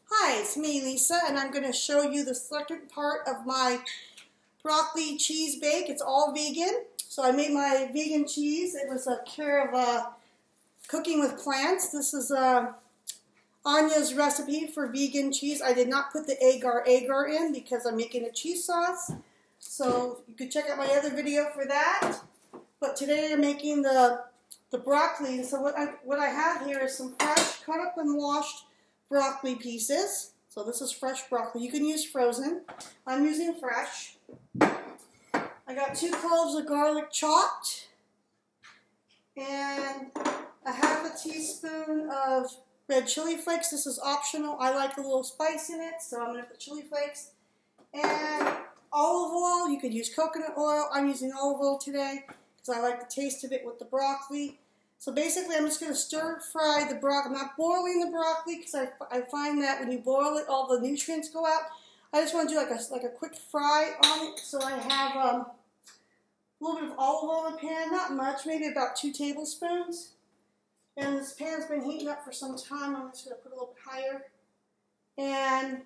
Hi, it's me, Lisa, and I'm going to show you the second part of my broccoli cheese bake. It's all vegan. So I made my vegan cheese. It was a cure of cooking with plants. This is Anya's recipe for vegan cheese. I did not put the agar in because I'm making a cheese sauce. So you could check out my other video for that. But today I'm making the broccoli. So what I have here is some fresh, cut up and washed broccoli pieces. So this is fresh broccoli. You can use frozen. I'm using fresh. I got 2 cloves of garlic chopped and a half a teaspoon of red chili flakes. This is optional. I like a little spice in it, so I'm going to put chili flakes. And olive oil. You could use coconut oil. I'm using olive oil today because I like the taste of it with the broccoli. So basically, I'm just going to stir fry the broccoli. I'm not boiling the broccoli because I find that when you boil it, all the nutrients go out. I just want to do like a quick fry on it. So I have a little bit of olive oil in the pan, not much, maybe about 2 tablespoons. And this pan's been heating up for some time. I'm just going to put it a little bit higher. And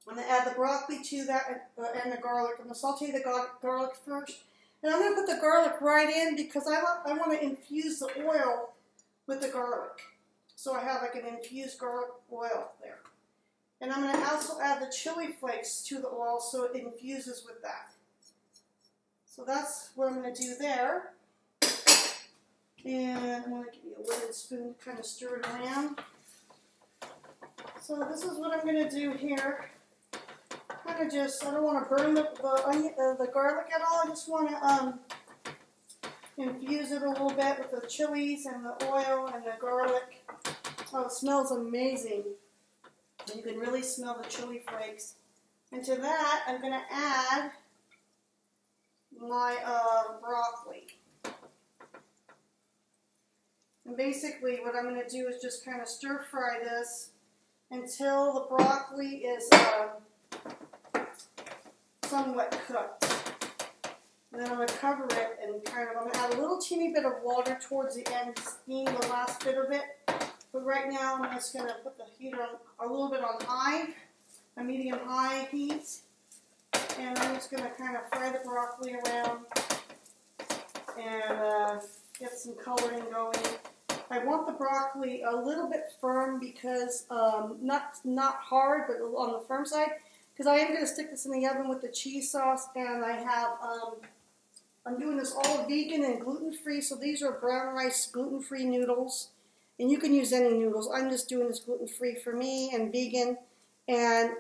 I'm going to add the broccoli to that and the garlic. I'm going to saute the garlic first. And I'm going to put the garlic right in because I want to infuse the oil with the garlic. So I have like an infused garlic oil there. And I'm going to also add the chili flakes to the oil so it infuses with that. So that's what I'm going to do there. And I'm going to give you a wooden spoon to kind of stir it around. So this is what I'm going to do here. Kind of just, I don't want to burn the garlic at all. I just want to infuse it a little bit with the chilies and the oil and the garlic. Oh, it smells amazing. You can really smell the chili flakes. And to that, I'm going to add my broccoli. And basically, what I'm going to do is just kind of stir fry this until the broccoli is somewhat cooked. And then I'm going to cover it and I'm going to add a little teeny bit of water towards the end to steam the last bit of it. But right now I'm just going to put the heat on a little bit on high, a medium-high heat. And I'm just going to kind of fry the broccoli around and get some coloring going. I want the broccoli a little bit firm because, not hard, but on the firm side. Because I am going to stick this in the oven with the cheese sauce, and I have, I'm doing this all vegan and gluten-free, so these are brown rice gluten-free noodles, and you can use any noodles. I'm just doing this gluten-free for me and vegan, and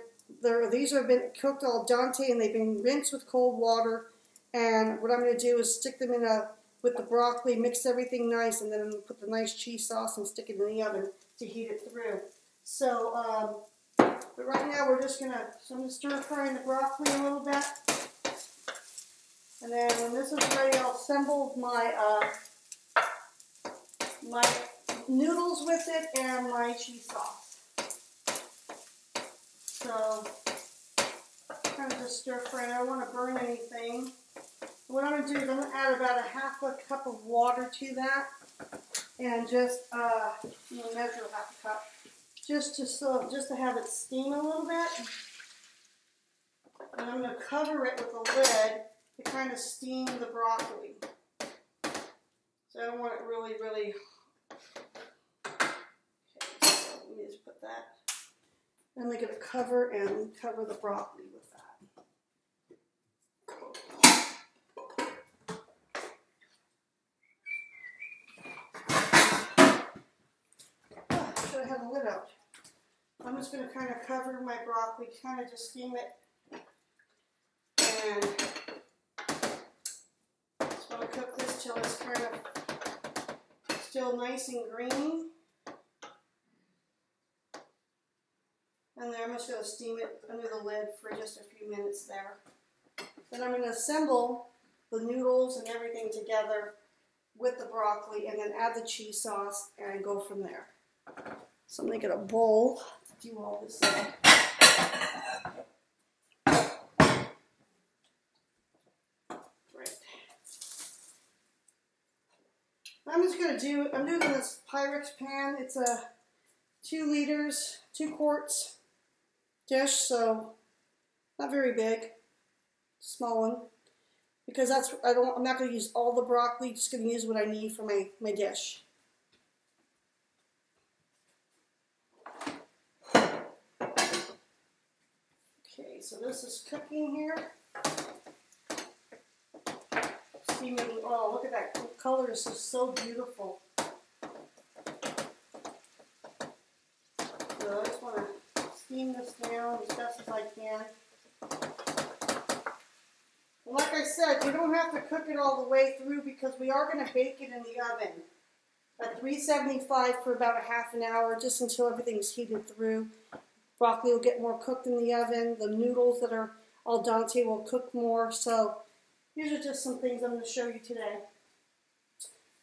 these have been cooked al dente, and they've been rinsed with cold water, and what I'm going to do is stick them with the broccoli, mix everything nice, and then put the nice cheese sauce and stick it in the oven to heat it through. So, but right now we're just going to, I'm going to stir frying the broccoli a little bit. And then when this is ready, I'll assemble my my noodles with it and my cheese sauce. So, kind of just stir fry. I don't want to burn anything. What I'm going to do is I'm going to add about a half a cup of water to that. And just, measure a half a cup. Just to have it steam a little bit. And I'm going to cover it with a lid to kind of steam the broccoli. So I don't want it really, really... Okay, so let me just put that. I'm going to cover the broccoli with that. Oh, I should have had the lid out. I'm just going to kind of cover my broccoli, kind of just steam it, and just want to cook this till it's kind of still nice and green. And then I'm just going to steam it under the lid for just a few minutes there. Then I'm going to assemble the noodles and everything together with the broccoli and then add the cheese sauce and go from there. So I'm going to get a bowl to do all this stuff. Right. I'm just going to I'm doing this Pyrex pan. It's a 2 liters, 2 quarts. dish, so not very big, small one, because I'm not going to use all the broccoli, just going to use what I need for my dish. Okay, so this is cooking here. Steaming, oh, look at that color, this is so beautiful. So I just want to steam this down as best as I can. And like I said, you don't have to cook it all the way through because we are going to bake it in the oven at 375 for about a half an hour, just until everything's heated through. Broccoli will get more cooked in the oven. The noodles that are al dente will cook more. So these are just some things I'm going to show you today.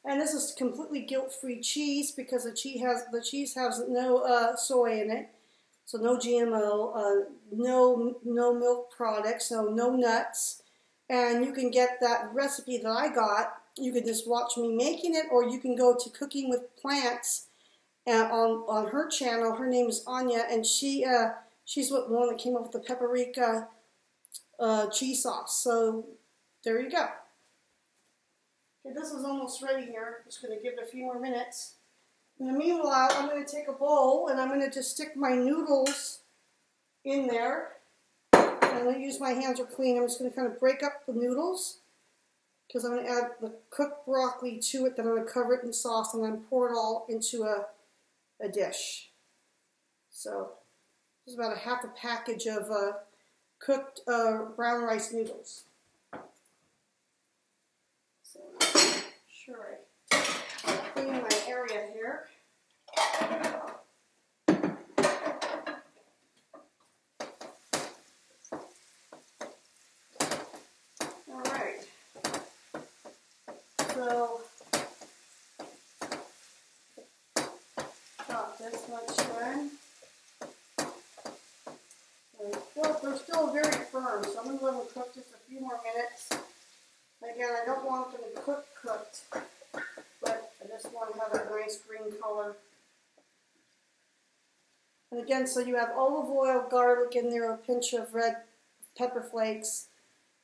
And this is completely guilt-free cheese because the cheese has no soy in it, so no GMO, no milk products, so no nuts. And you can get that recipe that I got. You can just watch me making it, or you can go to Cooking with Plants on her channel. Her name is Anya, and she's the one that came up with the paprika cheese sauce. So there you go. Okay, this is almost ready here. I'm just going to give it a few more minutes. In the meanwhile, I'm going to take a bowl and I'm going to just stick my noodles in there. And I'm going to use my hands are clean. I'm just going to kind of break up the noodles because I'm going to add the cooked broccoli to it. Then I'm going to cover it in sauce and then pour it all into a dish. So this is about a half a package of cooked brown rice noodles. So sure I clean my area here. Alright. So about this much done. They're still very firm, so I'm going to let them cook just a few more minutes. Again, I don't want them to cooked, but I just want to have a nice green color. And again, so you have olive oil, garlic in there, a pinch of red pepper flakes,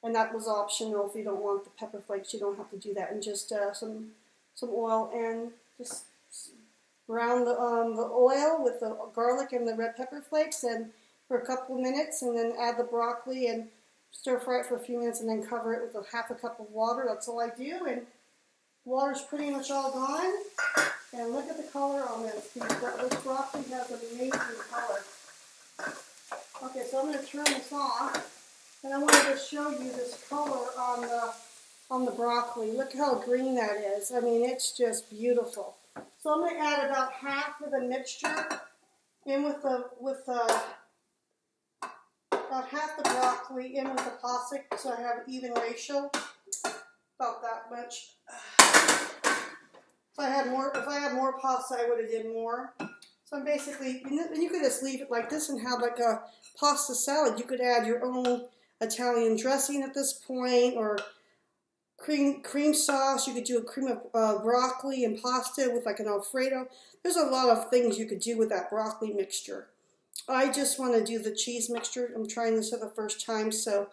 and that was optional. If you don't want the pepper flakes, you don't have to do that. And just some oil, and just brown the oil with the garlic and the red pepper flakes, and for a couple of minutes, and then add the broccoli and stir fry it for a few minutes, and then cover it with a half a cup of water. That's all I do, and the water's pretty much all gone. And look at the color on this. This broccoli has an amazing color. Okay, so I'm going to turn this off, and I wanted to show you this color on the broccoli. Look how green that is. I mean, it's just beautiful. So I'm going to add about half of the mixture in with about half the broccoli in with the pasta, so I have an even ratio, about that much. If I had more pasta, I would have did more. So I'm basically, and you could just leave it like this and have like a pasta salad. You could add your own Italian dressing at this point, or cream sauce. You could do a cream of broccoli and pasta with like an Alfredo. There's a lot of things you could do with that broccoli mixture. I just want to do the cheese mixture. I'm trying this for the first time, so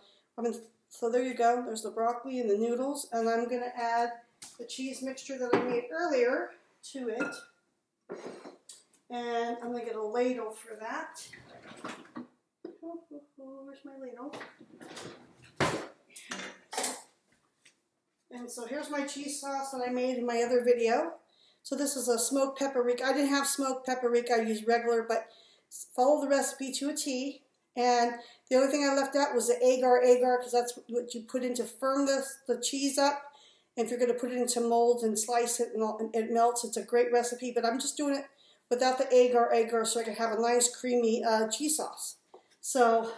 there you go. There's the broccoli and the noodles, and I'm going to add the cheese mixture that I made earlier to it. And I'm going to get a ladle for that. Where's my ladle? And so here's my cheese sauce that I made in my other video. So this is a smoked paprika. I didn't have smoked paprika. I used regular, but follow the recipe to a T. And the only thing I left out was the agar, because that's what you put in to firm the cheese up. And if you're going to put it into molds and slice it and it melts, it's a great recipe. But I'm just doing it without the agar so I can have a nice creamy cheese sauce. So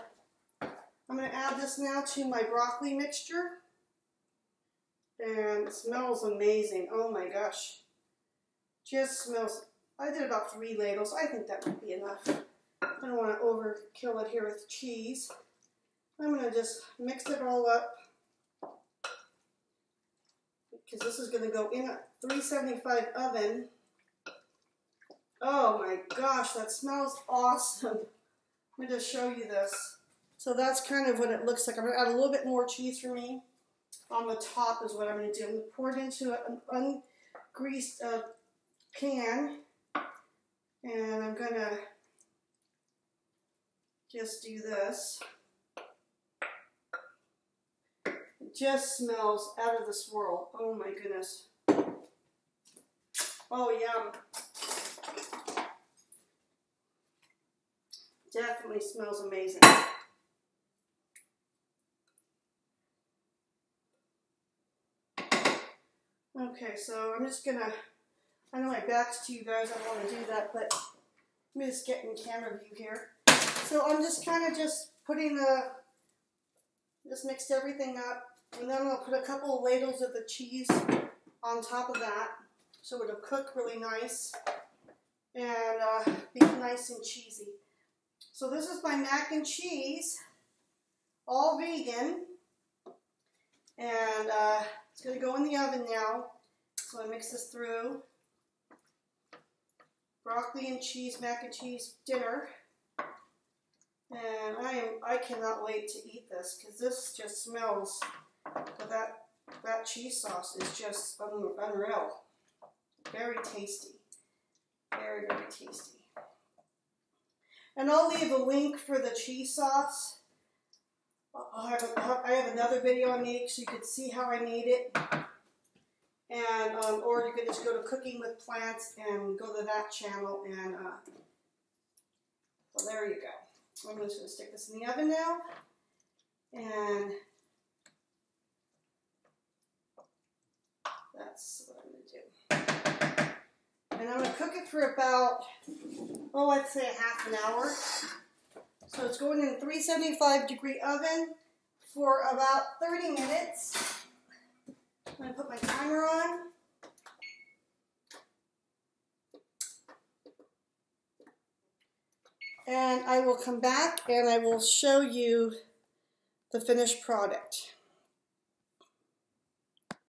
I'm going to add this now to my broccoli mixture. And it smells amazing. Oh my gosh. Just smells. I did about 3 ladles. I think that would be enough. I don't want to overkill it here with cheese. I'm going to just mix it all up, because this is going to go in a 375 oven. Oh my gosh, that smells awesome. Let me just show you this. So that's kind of what it looks like. I'm going to add a little bit more cheese for me. On the top is what I'm going to do. I'm going to pour it into an ungreased pan. And I'm going to just do this. It just smells out of this world. Oh my goodness. Oh, yum. Definitely smells amazing. Okay, so I'm just gonna, I know my back's to you guys, I don't want to do that, but let me just get in camera view here. So I'm just kind of just putting just mixed everything up, and then I'm gonna put a couple of ladles of the cheese on top of that, so it'll cook really nice and be nice and cheesy. So this is my mac and cheese, all vegan, and it's going to go in the oven now. So I mix this through. Broccoli and cheese, mac and cheese dinner, and I cannot wait to eat this because this just smells. But that cheese sauce is just unreal. Very tasty, very tasty. And I'll leave a link for the cheese sauce. I have another video I made so you could see how I made it. And or you could just go to Cooking with Plants and go to that channel. And so there you go. I'm just going to stick this in the oven now. And that's what I'm going to do. And I'm going to cook it for about, let's say half an hour. So it's going in a 375-degree oven for about 30 minutes. I'm going to put my timer on. And I will come back and I will show you the finished product.